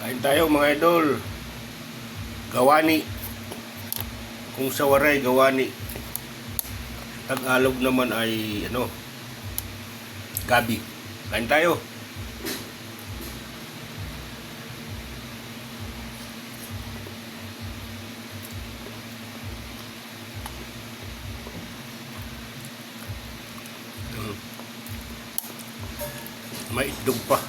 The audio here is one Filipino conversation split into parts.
Kain tayo mga idol. Gawani. Kung sa waray, gawani. Tagalog naman ay gabi. Kain tayo. May itlog pa.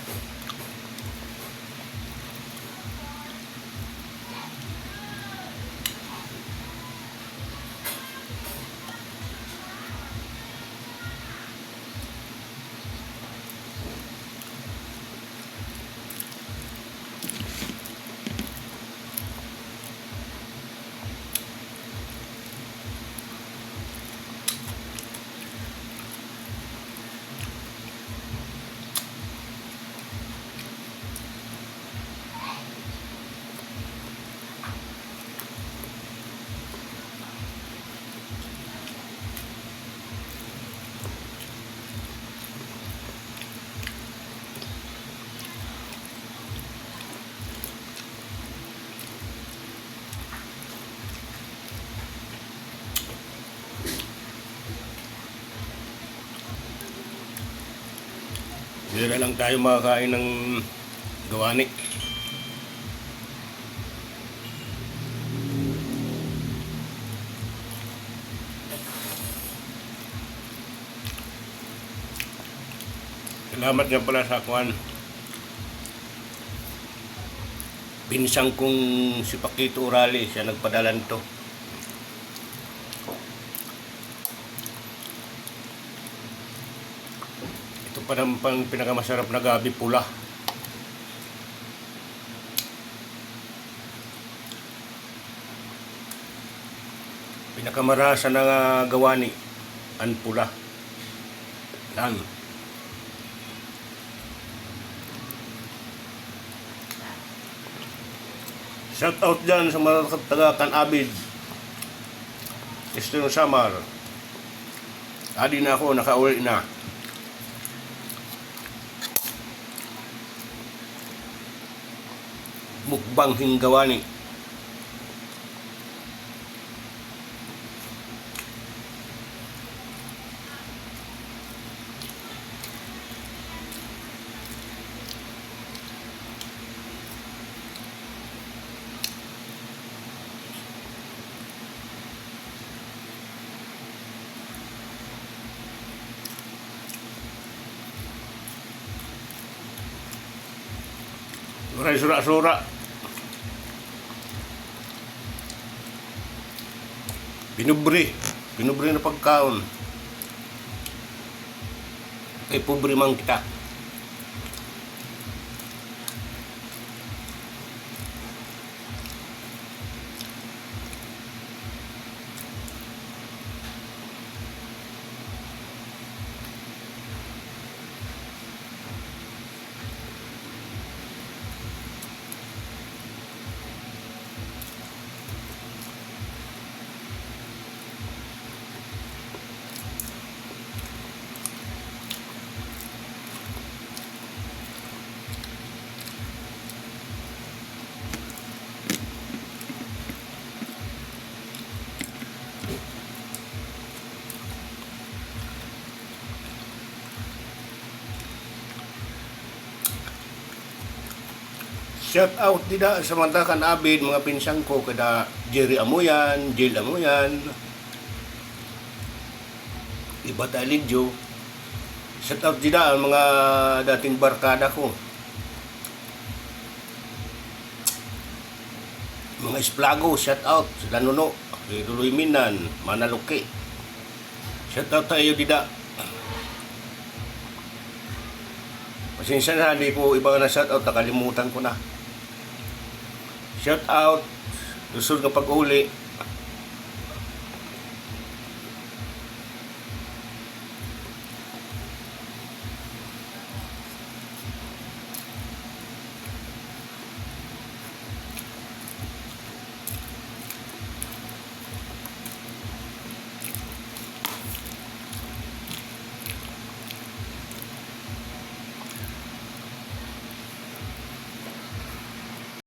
Hindi na lang tayo makakain ng gawani. Salamat nga pala sa kuwan. Pinsang kong si Paquito Urali, siya nagpadala nito. Ito pa naman pang pinakamasarap na gabi, pula. Pinakamarasa na gawani ang pula. Yan. Shout out dyan sa mga taga-Kanabid. Eastern Samar. Adi na ako, nakauwi na. Mukbang hinggawani. Maray sura-sura. Pinubri na pagkaon. Kay pobre man kita. Shout out dida sa mga Kanabid, mga pinsang ko kada Jerry Amoyan, Jill Amoyan, iba talidyo. Shout out dida ang mga dating barkada ko. Mga Esplago, shout out sa Lanuno, Duloy Minan, Manaluki. Shout out tayo dida. Pasensya na, hindi po iba na shout out, nakalimutan ko na. Shout out, susunod ng pag-uli.